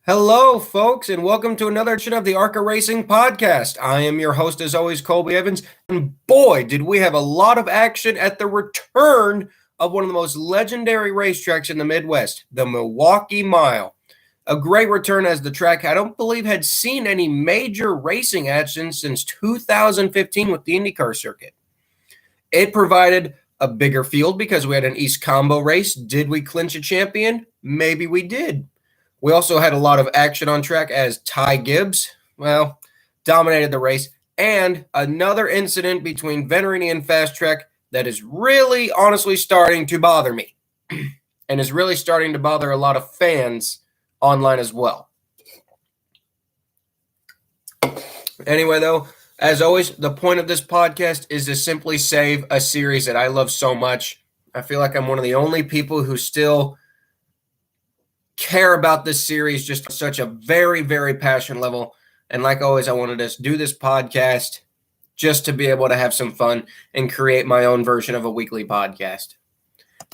Hello, folks, and welcome to another edition of the ARCA Racing Podcast. I am your host, as always, Colby Evans, and boy, did we have a lot of action at the return of one of the most legendary racetracks in the Midwest, the Milwaukee Mile. A great return as the track, I don't believe, had seen any major racing action since 2015 with the IndyCar circuit. It provided a bigger field because we had an East Combo race. Did we clinch a champion? Maybe we did. We also had a lot of action on track as Gibbs, dominated the race, and another incident between Venerini and Fast Track that is really, honestly starting to bother me and is really starting to bother a lot of fans online as well. Anyway, though, as always, the point of this podcast is to simply save a series that I love so much. I feel like I'm one of the only people who still care about this series just such a very, very passionate level. And like always, I wanted to do this podcast just to be able to have some fun and create my own version of a weekly podcast.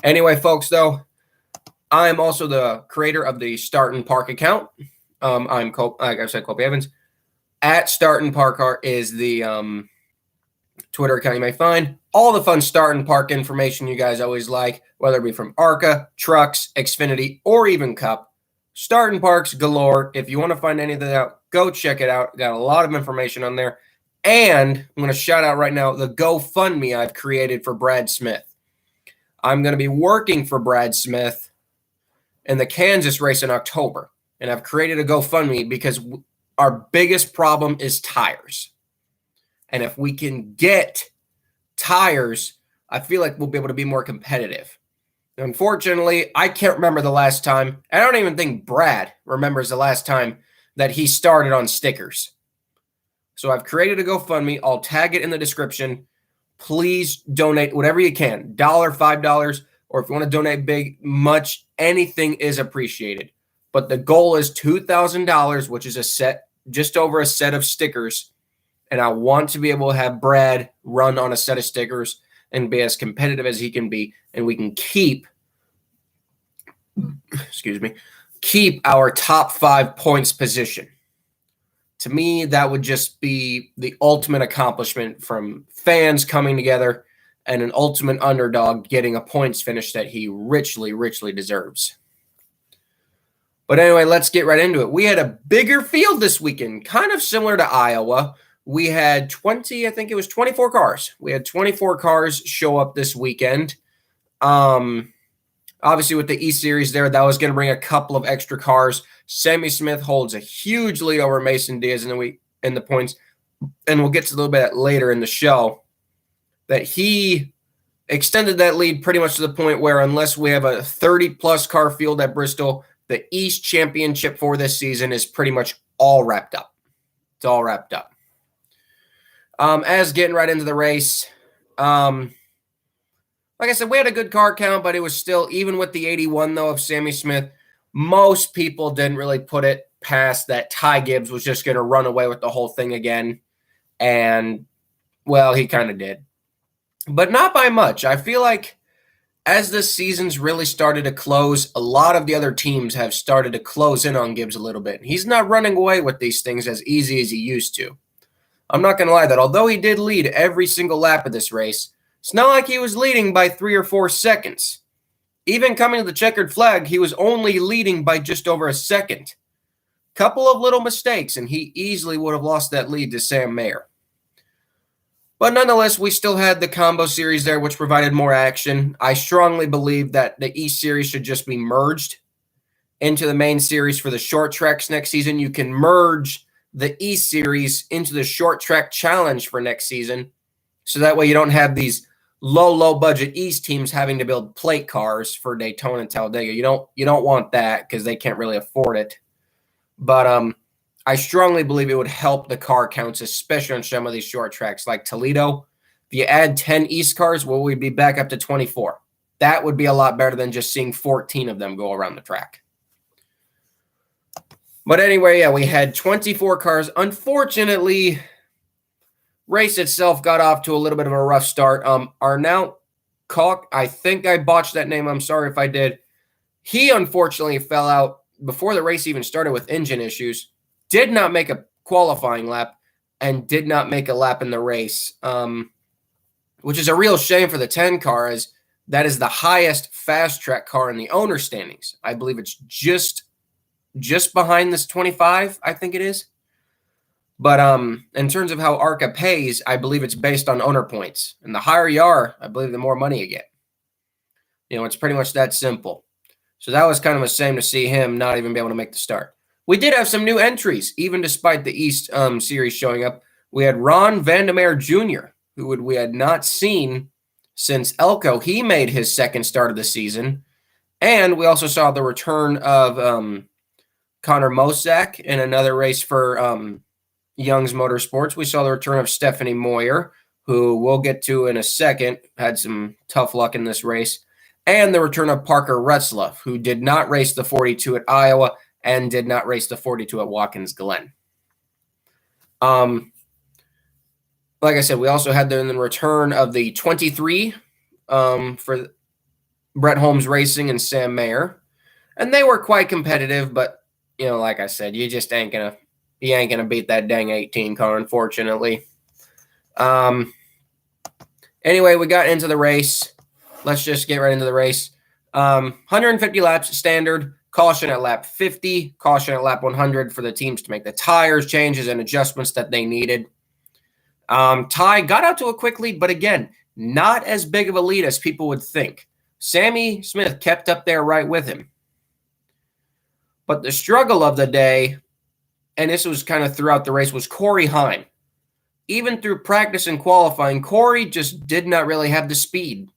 Anyway, folks, though, I'm also the creator of the Start and Park account. I'm like I said, Colby Evans. At Start and Park Art is the Twitter account you may find. All the fun Start and Park information you guys always like, whether it be from ARCA, Trucks, Xfinity, or even Cup. Start and Parks galore. If you want to find any of that out, go check it out. Got a lot of information on there. And I'm going to shout out right now the GoFundMe I've created for Brad Smith. I'm going to be working for Brad Smith in the Kansas race in October. And I've created a GoFundMe because our biggest problem is tires. And if we can get tires, I feel like we'll be able to be more competitive. Unfortunately, I can't remember the last time. I don't even think Brad remembers the last time that he started on stickers. So I've created a GoFundMe. I'll tag it in the description. Please donate whatever you can. $1, $5, or if you want to donate big, much, anything is appreciated. But the goal is $2,000, which is just over a set of stickers. And I want to be able to have Brad run on a set of stickers and be as competitive as he can be. And we can keep our top 5 points position. To me, that would just be the ultimate accomplishment from fans coming together and an ultimate underdog getting a points finish that he richly, richly deserves. But anyway, let's get right into it. We had a bigger field this weekend, kind of similar to Iowa. We had 24 cars. We had 24 cars show up this weekend. Obviously, with the E-Series there, that was going to bring a couple of extra cars. Sammy Smith holds a huge lead over Mason Diaz in the points, and we'll get to a little bit later in the show, that he extended that lead pretty much to the point where unless we have a 30-plus car field at Bristol, the East Championship for this season is pretty much all wrapped up. It's all wrapped up. As getting right into the race, like I said, we had a good car count, but it was still, even with the 81, though, of Sammy Smith, most people didn't really put it past that Gibbs was just going to run away with the whole thing again. And, well, he kind of did. But not by much. I feel like as the season's really started to close, a lot of the other teams have started to close in on Gibbs a little bit. He's not running away with these things as easy as he used to. I'm not going to lie that although he did lead every single lap of this race, it's not like he was leading by 3 or 4 seconds. Even coming to the checkered flag, he was only leading by just over a second. Couple of little mistakes, and he easily would have lost that lead to Sam Mayer. But nonetheless, we still had the combo series there, which provided more action. I strongly believe that the East Series should just be merged into the main series for the short tracks next season. You can merge the East Series into the short track challenge for next season. So that way you don't have these low budget East teams having to build plate cars for Daytona and Talladega. You don't want that because they can't really afford it. But I strongly believe it would help the car counts, especially on some of these short tracks like Toledo. If you add 10 East cars, well, we'd be back up to 24. That would be a lot better than just seeing 14 of them go around the track. But anyway, yeah, we had 24 cars. Unfortunately, race itself got off to a little bit of a rough start. Arnaut Koch, I think I botched that name. I'm sorry if I did. He unfortunately fell out before the race even started with engine issues, did not make a qualifying lap and did not make a lap in the race, which is a real shame for the 10 car, as that is the highest fast track car in the owner standings. I believe it's just behind this 25, I think it is. But in terms of how ARCA pays, I believe it's based on owner points. And the higher you are, I believe the more money you get. It's pretty much that simple. So that was kind of a shame to see him not even be able to make the start. We did have some new entries, even despite the East Series showing up. We had Ron Vandermeer Jr., who we had not seen since Elko. He made his second start of the season. And we also saw the return of Connor Mosak in another race for Young's Motorsports. We saw the return of Stephanie Moyer, who we'll get to in a second, had some tough luck in this race. And the return of Parker Retzlaff, who did not race the 42 at Iowa and did not race the 42 at Watkins Glen. Like I said, we also had the return of the 23 for Brett Holmes Racing and Sam Mayer. And they were quite competitive, but, like I said, you just ain't going to beat that dang 18 car, unfortunately. Anyway, we got into the race. Let's just get right into the race. 150 laps standard, caution at lap 50, caution at lap 100 for the teams to make the tires changes and adjustments that they needed. Ty got out to it quickly, but again, not as big of a lead as people would think. Sammy Smith kept up there right with him. But the struggle of the day, and this was kind of throughout the race, was Corey Heim. Even through practice and qualifying, Corey just did not really have the speed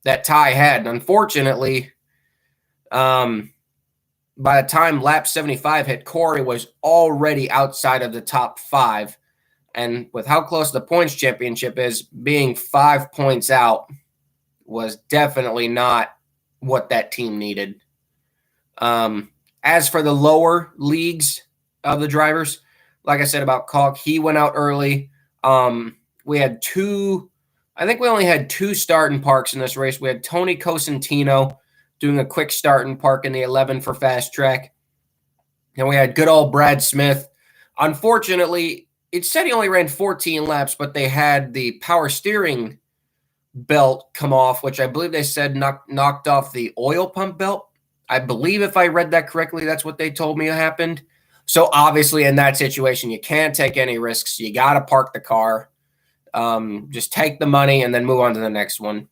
that Ty had. And unfortunately, by the time lap 75 hit, Corey was already outside of the top 5. And with how close the points championship is, being 5 points out was definitely not what that team needed. As for the lower leagues of the drivers, like I said about Kalk, he went out early. We had I think we only had 2 starting parks in this race. We had Tony Cosentino doing a quick start and park in the 11 for fast track. And we had good old Brad Smith. Unfortunately, it said he only ran 14 laps, but they had the power steering belt come off, which I believe they said knocked off the oil pump belt. I believe if I read that correctly, that's what they told me happened. So obviously in that situation, you can't take any risks. You got to park the car. Just take the money and then move on to the next one.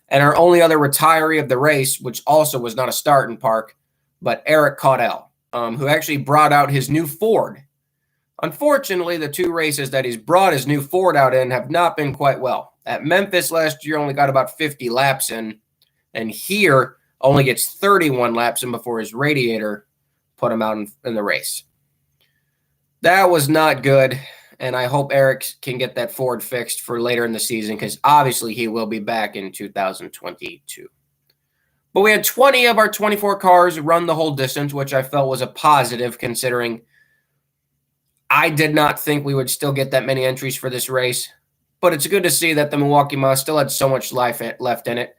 And our only other retiree of the race, which also was not a start and park, but Eric Caudell, who actually brought out his new Ford. Unfortunately, the 2 races that he's brought his new Ford out in have not been quite well. At Memphis last year, only got about 50 laps in, and here only gets 31 laps in before his radiator put him out in the race. That was not good. And I hope Eric can get that Ford fixed for later in the season, because obviously he will be back in 2022. But we had 20 of our 24 cars run the whole distance, which I felt was a positive, considering I did not think we would still get that many entries for this race. But it's good to see that the Milwaukee Mile still had so much life left in it.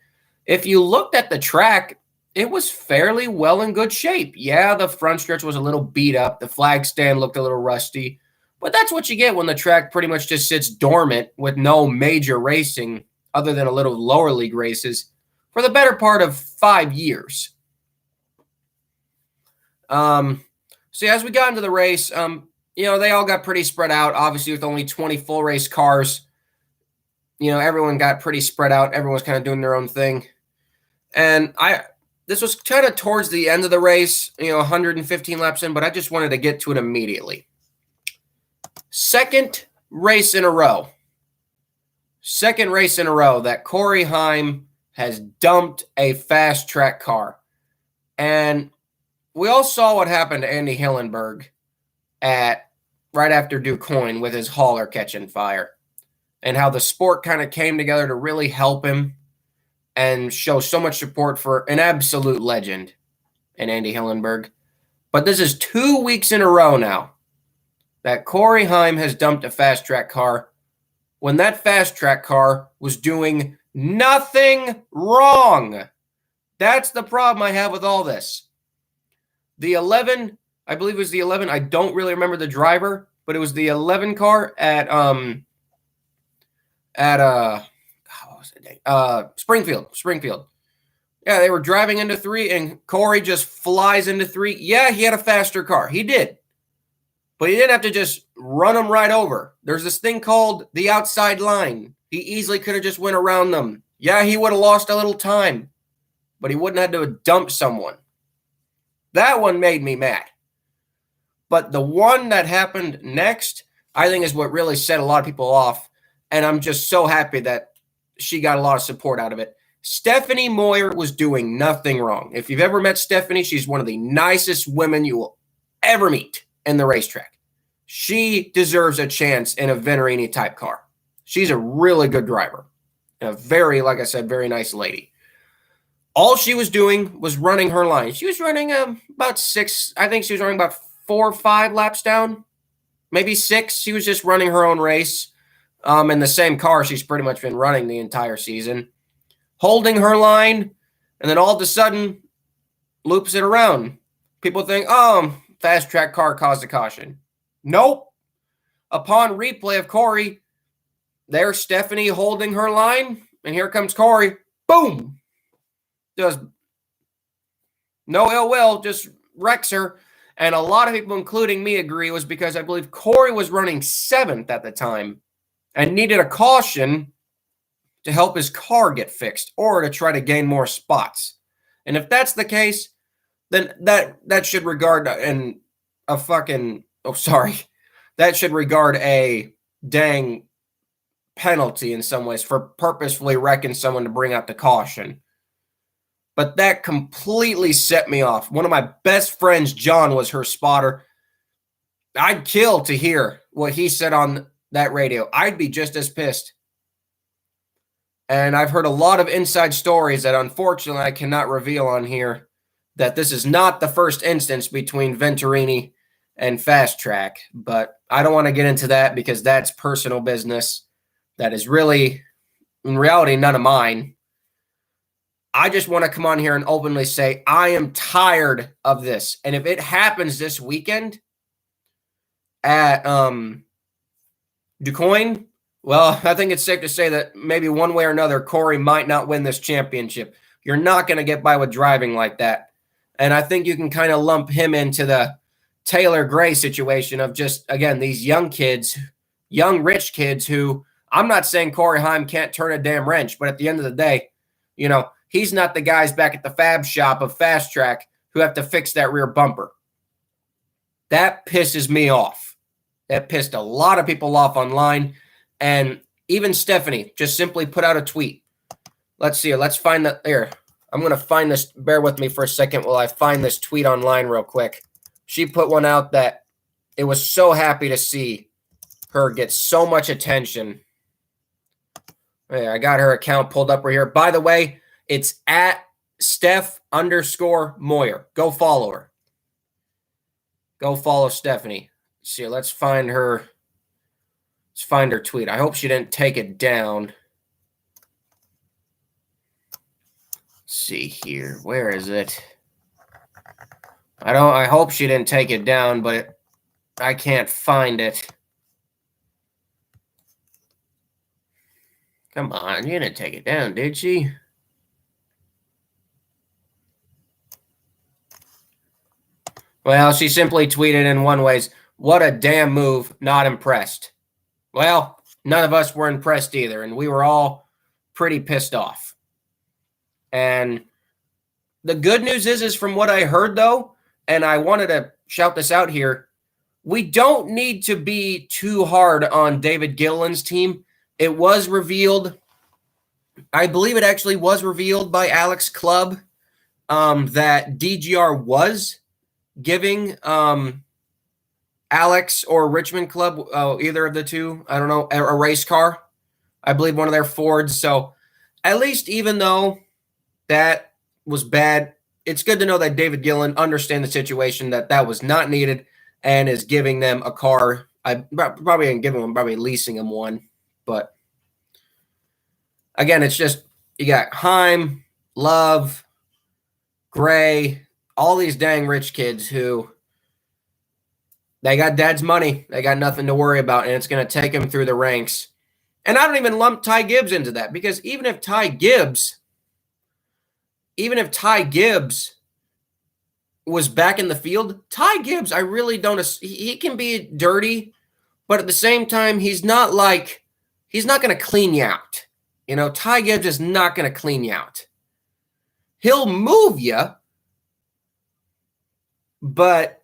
If you looked at the track, it was fairly well in good shape. Yeah, the front stretch was a little beat up. The flag stand looked a little rusty. But that's what you get when the track pretty much just sits dormant with no major racing other than a little lower league races for the better part of 5 years. So as we got into the race, they all got pretty spread out. Obviously, with only 20 full race cars, everyone got pretty spread out. Everyone was kind of doing their own thing. And this was kind of towards the end of the race, 115 laps in, but I just wanted to get to it immediately. Second race in a row that Corey Heim has dumped a fast track car. And we all saw what happened to Andy Hillenberg right after Duquoin with his hauler catching fire, and how the sport kind of came together to really help him and show so much support for an absolute legend in Andy Hillenberg. But this is 2 weeks in a row now that Corey Heim has dumped a fast track car when that fast track car was doing nothing wrong. That's the problem I have with all this. The 11, I believe it was the 11. I don't really remember the driver, but it was the 11 car at Springfield. Yeah, they were driving into 3, and Corey just flies into 3. Yeah, he had a faster car. He did. But he didn't have to just run them right over. There's this thing called the outside line. He easily could have just went around them. Yeah, he would have lost a little time, but he wouldn't have to dump someone. That one made me mad. But the one that happened next, I think, is what really set a lot of people off. And I'm just so happy that she got a lot of support out of it. Stephanie Moyer was doing nothing wrong. If you've ever met Stephanie, she's one of the nicest women you will ever meet in the racetrack. She deserves a chance in a Venturini type car. She's a really good driver. A very, like I said, very nice lady. All she was doing was running her line. She was running about 6. I think she was running about 4 or 5 laps down, maybe 6. She was just running her own race. In the same car she's pretty much been running the entire season, holding her line, and then all of a sudden loops it around. People think, oh, fast track car caused a caution. Nope. Upon replay of Corey, there's Stephanie holding her line, and here comes Corey. Boom. Does no ill will, just wrecks her. And a lot of people, including me, agree it was because I believe Corey was running 7th at the time and needed a caution to help his car get fixed or to try to gain more spots. And if that's the case, then that should regard that should regard a dang penalty in some ways for purposefully wrecking someone to bring out the caution. But that completely set me off. One of my best friends, John, was her spotter. I'd kill to hear what he said on that radio. I'd be just as pissed. And I've heard a lot of inside stories that unfortunately I cannot reveal on here, that this is not the first instance between Venturini and Fast Track. But I don't want to get into that because that's personal business. That is really, in reality, none of mine. I just want to come on here and openly say, I am tired of this. And if it happens this weekend at Duquoin, well, I think it's safe to say that maybe one way or another, Corey might not win this championship. You're not going to get by with driving like that. And I think you can kind of lump him into the Taylor Gray situation of just, again, these young kids, young rich kids who, I'm not saying Corey Heim can't turn a damn wrench, but at the end of the day, you know, he's not the guys back at the fab shop of Fast Track who have to fix that rear bumper. That pisses me off. That pissed a lot of people off online. And even Stephanie just simply put out a tweet. Let's see. Let's find that here. I'm going to find this. Bear with me for a second while I find this tweet online real quick. She put one out that it was so happy to see her get so much attention. Hey, I got her account pulled up right here. By the way, it's at Steph_Moyer. Go follow her. Go follow Stephanie. See, let's find her. Let's find her tweet. I hope she didn't take it down. Let's see here. Where is it? I hope she didn't take it down, but I can't find it. Come on, you didn't take it down, did she? Well, she simply tweeted in one ways, what a damn move, not impressed. Well, none of us were impressed either, and we were all pretty pissed off. And the good news is from what I heard, though, and I wanted to shout this out here, we don't need to be too hard on David Gilliland's team. It was revealed, I believe it actually was revealed by Alex Clubb, that DGR was giving Alex or Richmond Club, either of the two, I don't know, a race car. I believe one of their Fords. So at least even though that was bad, it's good to know that David Gilliland understands the situation, that was not needed, and is giving them a car. I probably ain't giving them, probably leasing them one. But again, it's just, you got Heim, Love, Gray, all these dang rich kids who they got dad's money. They got nothing to worry about, and it's going to take them through the ranks. And I don't even lump Ty Gibbs into that, because even if Ty Gibbs was back in the field, Ty Gibbs, I really don't. He can be dirty, but at the same time, he's not going to clean you out. You know, Ty Gibbs is not going to clean you out. He'll move you, but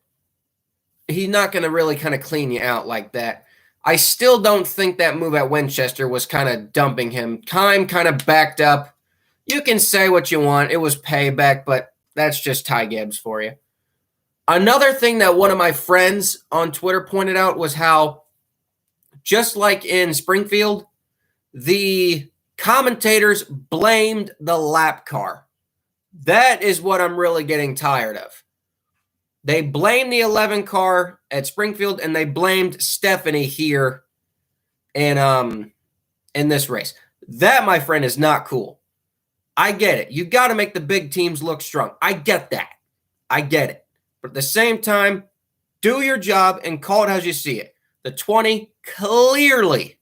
he's not going to really kind of clean you out like that. I still don't think that move at Winchester was kind of dumping him. Time kind of backed up. You can say what you want. It was payback, but that's just Ty Gibbs for you. Another thing that one of my friends on Twitter pointed out was how, just like in Springfield, the commentators blamed the lap car. That is what I'm really getting tired of. They blamed the 11 car at Springfield, and they blamed Stephanie here in this race. That, my friend, is not cool. I get it. You got to make the big teams look strong. I get that. I get it. But at the same time, do your job and call it as you see it. The 20 clearly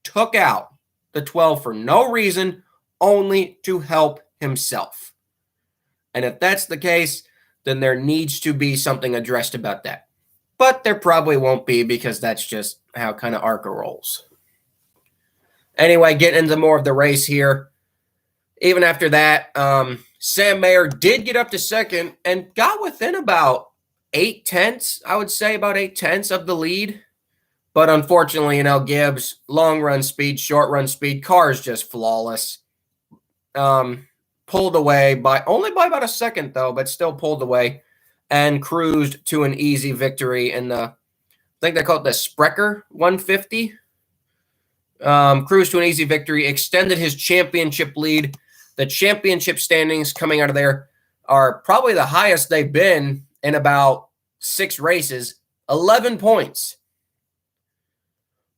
took out the 12 for no reason, only to help himself. And if that's the case, then there needs to be something addressed about that. But there probably won't be, because that's just how kind of ARCA rolls. Anyway, getting into more of the race here. Even after that, Sam Mayer did get up to second and got within about 0.8, I would say, about 0.8 of the lead. But unfortunately, Gibbs, long run speed, short run speed, car is just flawless. Pulled away only by about a second, though, but still pulled away and cruised to an easy victory in the, I think they call it the Sprecher 150. Cruised to an easy victory, extended his championship lead. The championship standings coming out of there are probably the highest they've been in about 6 races, 11 points.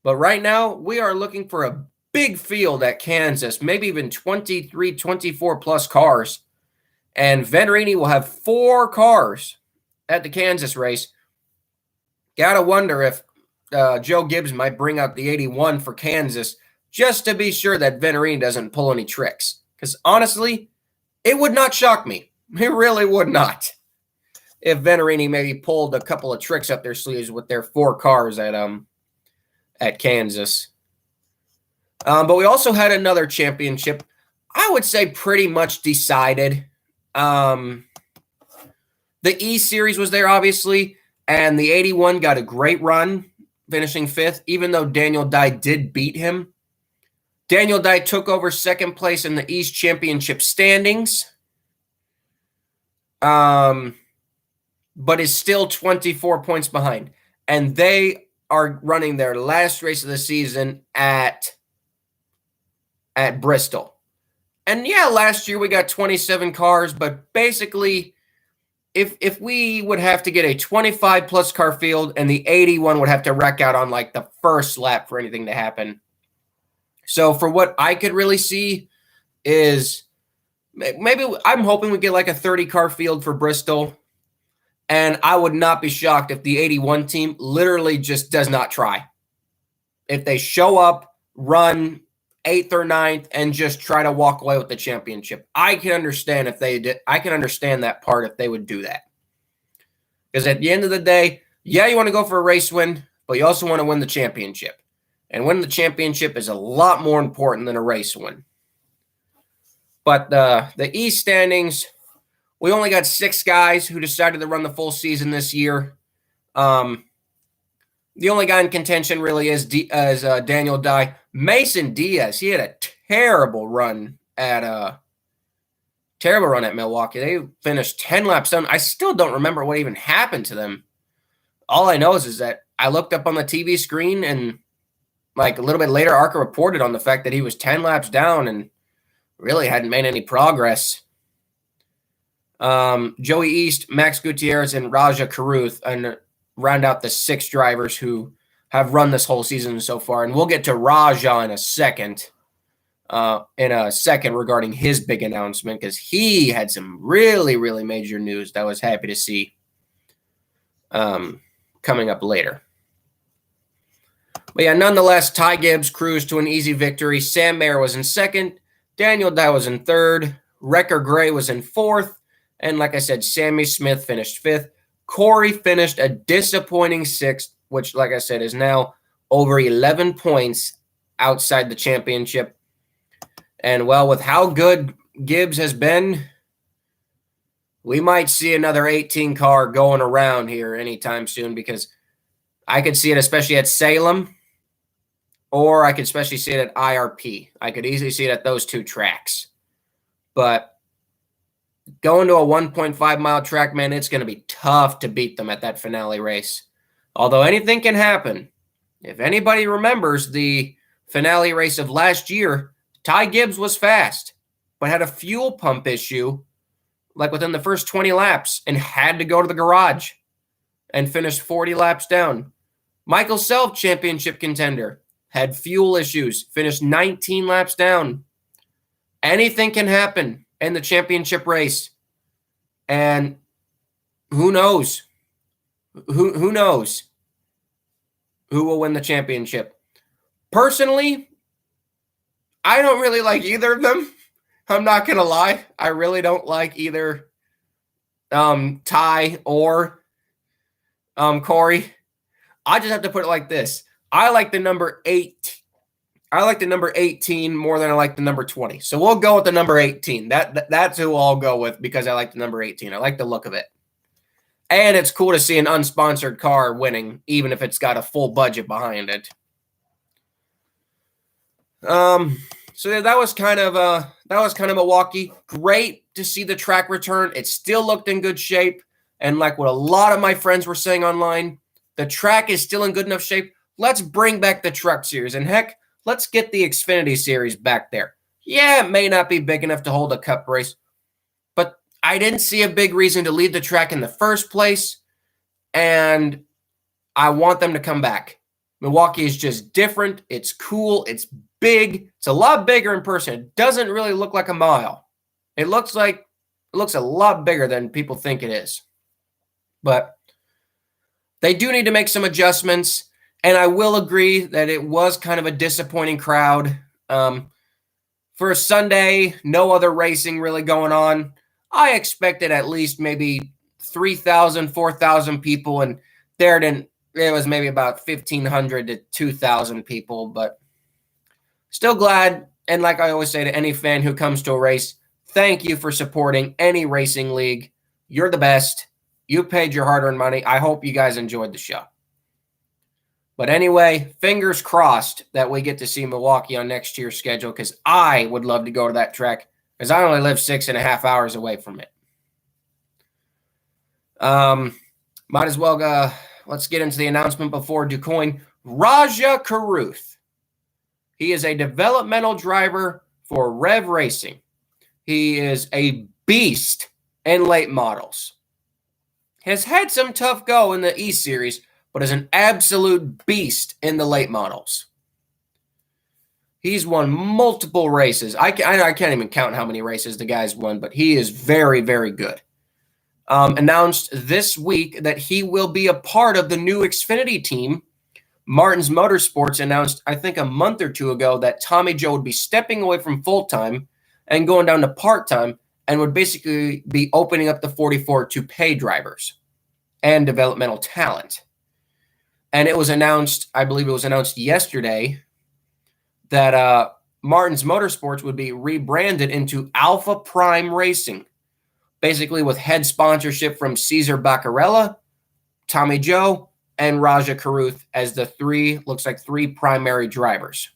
But right now, we are looking for a big field at Kansas, maybe even 23, 24 plus cars. And Venturini will have 4 cars at the Kansas race. Gotta wonder if Joe Gibbs might bring out the 81 for Kansas just to be sure that Venturini doesn't pull any tricks. Because honestly, it would not shock me. It really would not. If Venturini maybe pulled a couple of tricks up their sleeves with their 4 cars at Kansas. But we also had another championship, I would say pretty much decided. The E Series was there, obviously, and the 81 got a great run, finishing 5th, even though Daniel Dye did beat him. Daniel Dye took over second place in the East Championship standings, but is still 24 points behind. And they are running their last race of the season at Bristol. And yeah, last year we got 27 cars, but basically if we would have to get a 25 plus car field, and the 81 would have to wreck out on like the first lap for anything to happen. So for what I could really see is maybe I'm hoping we get like a 30 car field for Bristol. And I would not be shocked if the 81 team literally just does not try. If they show up, run 8th or 9th, and just try to walk away with the championship. I can understand if they did. I can understand that part if they would do that. Because at the end of the day, yeah, you want to go for a race win, but you also want to win the championship. And winning the championship is a lot more important than a race win. But the East standings, we only got 6 guys who decided to run the full season this year. The only guy in contention really is Daniel Dye. Mason Diaz, he had a terrible run at Milwaukee. They finished 10 laps down. I still don't remember what even happened to them. All I know is that I looked up on the TV screen, and like a little bit later, ARCA reported on the fact that he was 10 laps down and really hadn't made any progress. Joey East, Max Gutierrez, and Raja Caruth, and round out the 6 drivers who have run this whole season so far. And we'll get to Raja in a second. in a second regarding his big announcement, because he had some really, really major news that I was happy to see coming up later. But yeah, nonetheless, Ty Gibbs cruised to an easy victory. Sam Mayer was in second. Daniel Dye was in third. Wrecker Gray was in fourth. And like I said, Sammy Smith finished fifth. Corey finished a disappointing sixth, which, like I said, is now over 11 points outside the championship. And, well, with how good Gibbs has been, we might see another 18 car going around here anytime soon, because I could see it especially at Salem, or I could especially see it at IRP. I could easily see it at those two tracks. But going to a 1.5-mile track, man, it's going to be tough to beat them at that finale race. Although anything can happen. If anybody remembers the finale race of last year, Ty Gibbs was fast, but had a fuel pump issue like within the first 20 laps and had to go to the garage and finished 40 laps down. Michael Self, championship contender, had fuel issues, finished 19 laps down. Anything can happen in the championship race. And who knows? Who knows who will win the championship? Personally, I don't really like either of them. I'm not going to lie. I really don't like either Ty or Corey. I just have to put it like this. I like the number 8. I like the number 18 more than I like the number 20. So we'll go with the number 18. That's who I'll go with, because I like the number 18. I like the look of it. And it's cool to see an unsponsored car winning, even if it's got a full budget behind it. So that was kind of Milwaukee. Great to see the track return. It still looked in good shape. And like what a lot of my friends were saying online, the track is still in good enough shape. Let's bring back the Truck Series. And heck, let's get the Xfinity Series back there. Yeah, it may not be big enough to hold a cup race, but I didn't see a big reason to leave the track in the first place, and I want them to come back. Milwaukee is just different. It's cool. It's big. It's a lot bigger in person. It doesn't really look like a mile. It looks a lot bigger than people think it is. But they do need to make some adjustments. And I will agree that it was kind of a disappointing crowd. For a Sunday, no other racing really going on. I expected at least maybe 3,000, 4,000 people, and it was maybe about 1,500 to 2,000 people, but still glad. And like I always say to any fan who comes to a race, thank you for supporting any racing league. You're the best. You paid your hard-earned money. I hope you guys enjoyed the show. But anyway, fingers crossed that we get to see Milwaukee on next year's schedule, because I would love to go to that track, because I only live 6.5 hours away from it. Might as well let's get into the announcement before Duquoin. Raja Caruth. He is a developmental driver for Rev Racing. He is a beast in late models. Has had some tough go in the E Series, but is an absolute beast in the late models. He's won multiple races. I can't even count how many races the guy's won, but he is very, very good. Announced this week that he will be a part of the new Xfinity team. Martin's Motorsports announced, I think a month or two ago, that Tommy Joe would be stepping away from full-time and going down to part-time, and would basically be opening up the 44 to pay drivers and developmental talent. And it was announced, I believe it was announced yesterday, that Martin's Motorsports would be rebranded into Alpha Prime Racing, basically with head sponsorship from Cesar Baccarella, Tommy Joe, and Raja Caruth as the three primary drivers.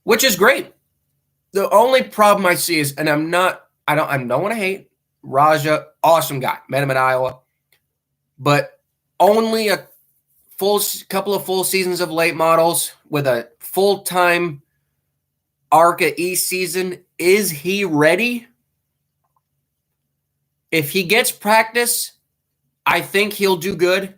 Which is great. The only problem I see is, and I don't want to hate Raja, awesome guy, met him in Iowa, but only a couple of full seasons of late models with a full-time ARCA E season. Is he ready? If he gets practice, I think he'll do good,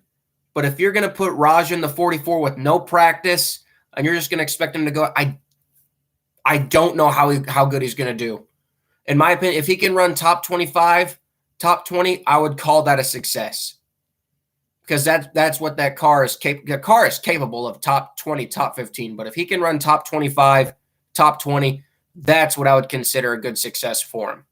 But if you're going to put Raj in the 44 with no practice and you're just going to expect him to go, I don't know how good he's going to do. In my opinion, if he can run top 25, top 20, I would call that a success. Because that's what that car is capable. The car is capable of top 20, top 15. But if he can run top 25, top 20, that's what I would consider a good success for him.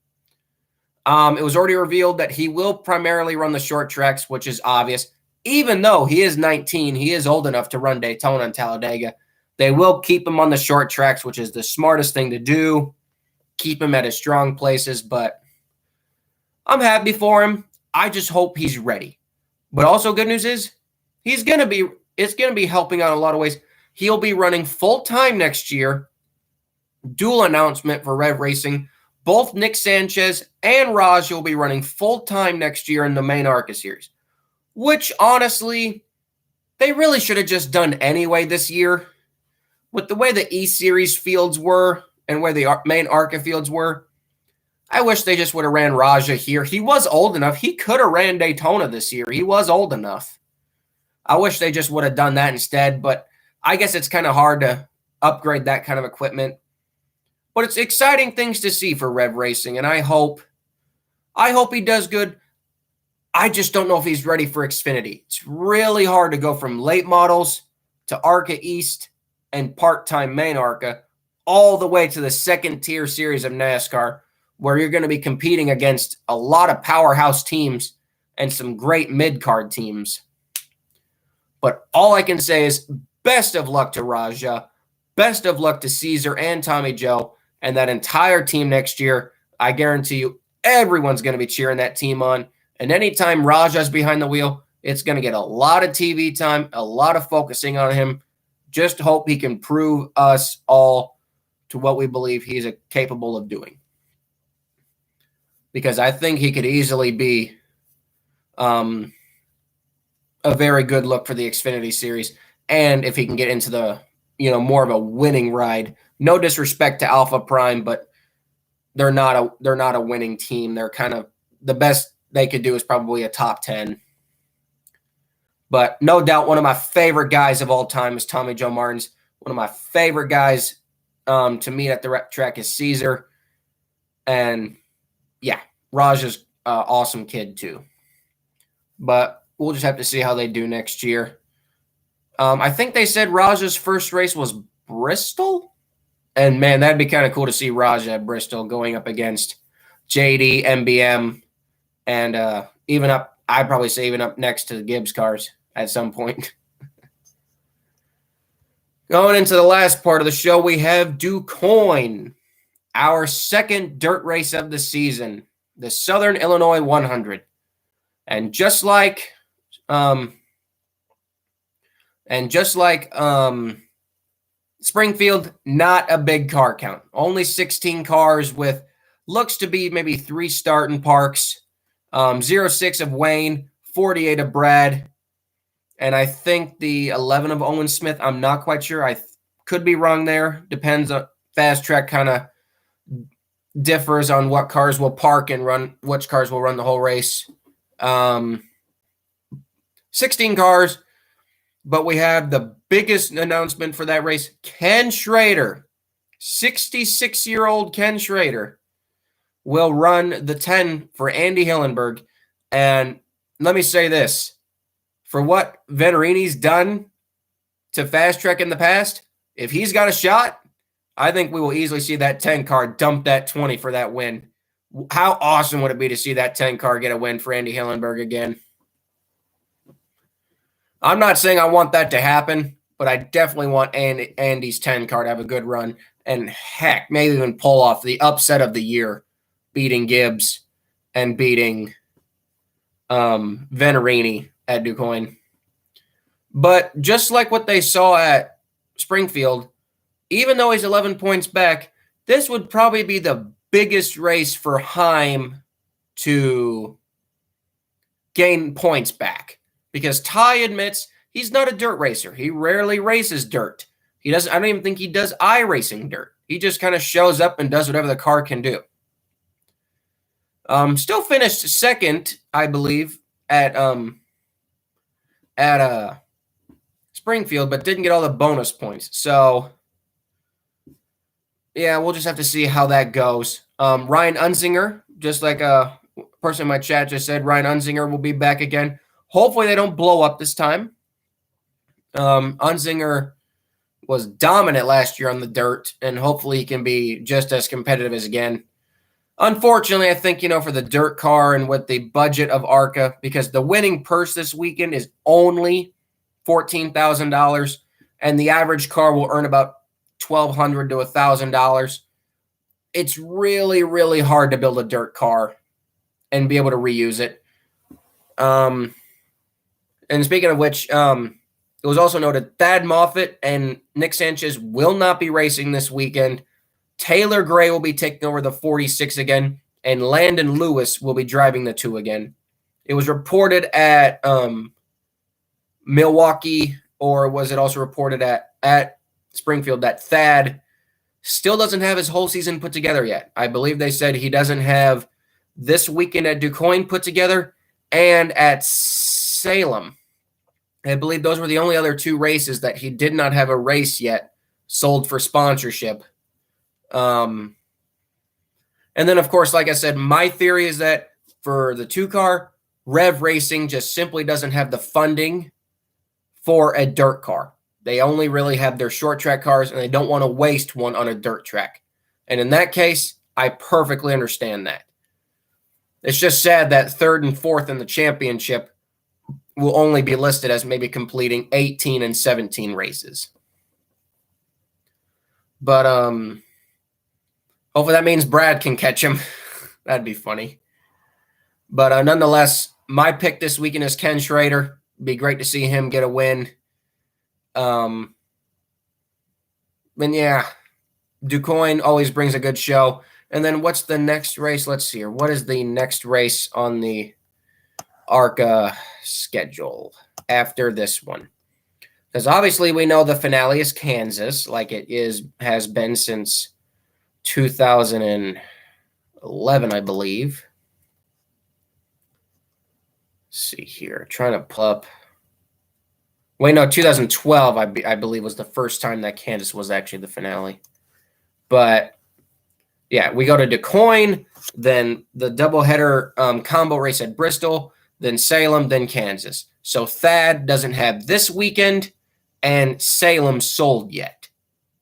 It was already revealed that he will primarily run the short tracks, which is obvious. Even though he is 19, he is old enough to run Daytona and Talladega. They will keep him on the short tracks, which is the smartest thing to do. Keep him at his strong places, but I'm happy for him. I just hope he's ready. But also good news is it's going to be helping out in a lot of ways. He'll be running full-time next year. Dual announcement for Rev Racing. Both Nick Sanchez and Raj will be running full-time next year in the main ARCA series, which honestly, they really should have just done anyway this year. With the way the E-Series fields were and where the main ARCA fields were, I wish they just would have ran Raja here. He was old enough. He could have ran Daytona this year. He was old enough. I wish they just would have done that instead, but I guess it's kind of hard to upgrade that kind of equipment. But it's exciting things to see for Rev Racing, and I hope he does good. I just don't know if he's ready for Xfinity. It's really hard to go from late models to ARCA East and part-time main ARCA all the way to the second-tier series of NASCAR, where you're going to be competing against a lot of powerhouse teams and some great mid-card teams. But all I can say is best of luck to Raja, best of luck to Caesar and Tommy Joe, and that entire team next year. I guarantee you everyone's going to be cheering that team on. And anytime Raja's behind the wheel, it's going to get a lot of TV time, a lot of focusing on him. Just hope he can prove us all to what we believe he's capable of doing. Because I think he could easily be a very good look for the Xfinity series. And if he can get into the, more of a winning ride. No disrespect to Alpha Prime, but they're not a winning team. They're kind of the best they could do is probably a top 10. But no doubt one of my favorite guys of all time is Tommy Joe Martins. One of my favorite guys to meet at the track is Caesar. And yeah, Raj is an awesome kid too. But we'll just have to see how they do next year. I think they said Raj's first race was Bristol. And man, that'd be kind of cool to see Raj at Bristol going up against JD, MBM, and I'd probably say even up next to the Gibbs cars at some point. Going into the last part of the show, we have Duquoin, our second dirt race of the season, the Southern Illinois 100. And just like Springfield, not a big car count. Only 16 cars with looks to be maybe 3 starting parks. 06 of Wayne, 48 of Brad, and I think the 11 of Owen Smith. I'm not quite sure. I could be wrong there. Depends on fast track kind of differs on what cars will park and run, which cars will run the whole race. 16 cars, but we have the biggest announcement for that race. Ken Schrader, 66-year-old Ken Schrader, will run the 10 for Andy Hillenberg. And let me say this. For what Venturini's done to fast track in the past, if he's got a shot, I think we will easily see that 10 car dump that 20 for that win. How awesome would it be to see that 10 car get a win for Andy Hillenberg again? I'm not saying I want that to happen, but I definitely want Andy's 10 car to have a good run. And heck, maybe even pull off the upset of the year, beating Gibbs and beating Venturini at Duquoin. But just like what they saw at Springfield, even though he's 11 points back, this would probably be the biggest race for Heim to gain points back. Because Ty admits he's not a dirt racer. He rarely races dirt. I don't even think he does iRacing dirt. He just kind of shows up and does whatever the car can do. Still finished second, I believe, at at Springfield, but didn't get all the bonus points. So, yeah, we'll just have to see how that goes. Ryan Unzinger, just like a person in my chat just said, Ryan Unzinger will be back again. Hopefully they don't blow up this time. Unzinger was dominant last year on the dirt, and hopefully he can be just as competitive as again. Unfortunately, I think, for the dirt car and with the budget of ARCA, because the winning purse this weekend is only $14,000, and the average car will earn about $1,200 to $1,000. It's really, really hard to build a dirt car and be able to reuse it. And speaking of which, it was also noted Thad Moffitt and Nick Sanchez will not be racing this weekend. Taylor Gray will be taking over the 46 again, and Landon Lewis will be driving the 2 again. It was reported at Milwaukee, or was it also reported at Springfield, that Thad still doesn't have his whole season put together yet. I believe they said he doesn't have this weekend at Duquoin put together and at Salem. I believe those were the only other 2 races that he did not have a race yet sold for sponsorship. And then, of course, like I said, my theory is that for the 2-car, Rev Racing just simply doesn't have the funding for a dirt car. They only really have their short track cars, and they don't want to waste one on a dirt track. And in that case, I perfectly understand that. It's just sad that 3rd and 4th in the championship will only be listed as maybe completing 18 and 17 races. But hopefully that means Brad can catch him. That'd be funny. But nonetheless, my pick this weekend is Ken Schrader. Be great to see him get a win. And yeah, Duquoin always brings a good show. And then what's the next race? Let's see here. What is the next race on the ARCA schedule after this one? Because obviously we know the finale is Kansas, like it has been since 2011, I believe. Let's see here. Trying to pull up. Wait, no, 2012, I believe, was the first time that Kansas was actually the finale. But, yeah, we go to Duquoin, then the doubleheader combo race at Bristol, then Salem, then Kansas. So Thad doesn't have this weekend, and Salem sold yet.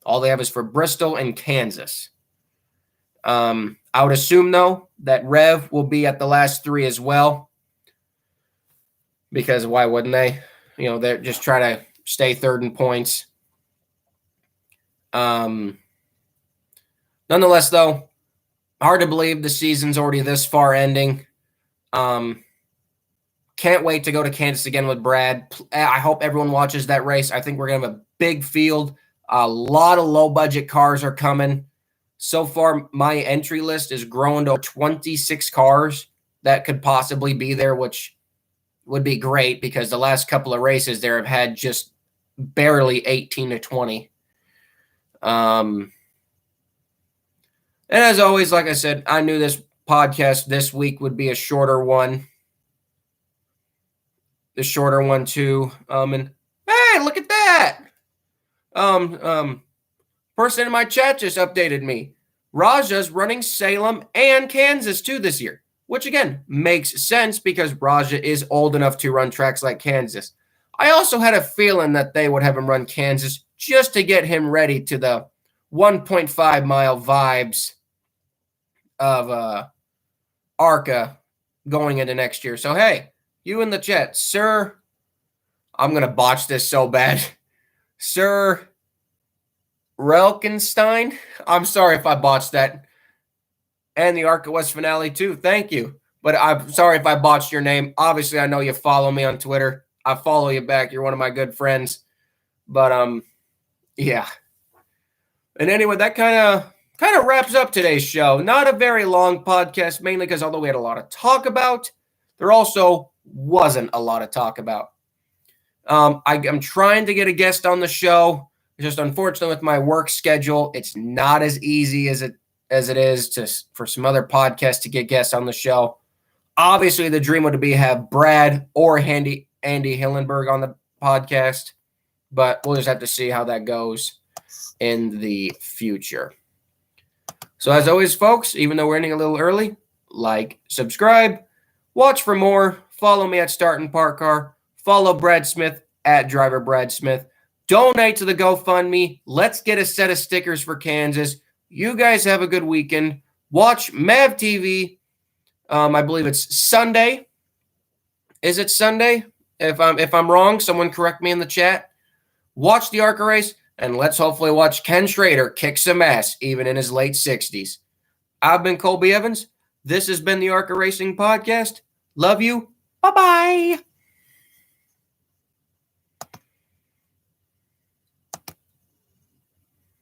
All they have is for Bristol and Kansas. I would assume, though, that Rev will be at the last 3 as well, because why wouldn't they? They're just trying to stay 3rd in points. Nonetheless, though, hard to believe the season's already this far ending. Can't wait to go to Kansas again with Brad. I hope everyone watches that race. I think we're going to have a big field. A lot of low-budget cars are coming. So far, my entry list is grown to 26 cars that could possibly be there, which would be great because the last couple of races there have had just barely 18 to 20. And as always, like I said, I knew this podcast this week would be a shorter one. The shorter one too. And hey, look at that. Person in my chat just updated me. Raja's running Salem and Kansas too this year, which again makes sense because Raja is old enough to run tracks like Kansas. I also had a feeling that they would have him run Kansas just to get him ready to the 1.5 mile vibes of ARCA going into next year. So, hey, you in the chat, Sir, I'm going to botch this so bad. Sir Relkenstein, I'm sorry if I botched that. And the ARCA West finale too. Thank you. But I'm sorry if I botched your name. Obviously, I know you follow me on Twitter. I follow you back. You're one of my good friends. But yeah. And anyway, that kind of wraps up today's show. Not a very long podcast, mainly because although we had a lot of talk about, there also wasn't a lot of talk about. I'm trying to get a guest on the show. Just unfortunately with my work schedule, it's not as easy as it is for some other podcasts to get guests on the show. Obviously, the dream would be have Brad or Andy Andy Hillenberg on the podcast, but we'll just have to see how that goes in the future. So as always, folks, even though we're ending a little early, like, subscribe, watch for more, follow me at Start and Park Car, follow Brad Smith at Driver Brad Smith, donate to the GoFundMe, let's get a set of stickers for Kansas. You guys have a good weekend. Watch Mav TV. I believe it's Sunday. Is it Sunday? If I'm wrong, someone correct me in the chat. Watch the ARCA race, and let's hopefully watch Ken Schrader kick some ass, even in his late 60s. I've been Colby Evans. This has been the ARCA Racing Podcast. Love you. Bye-bye.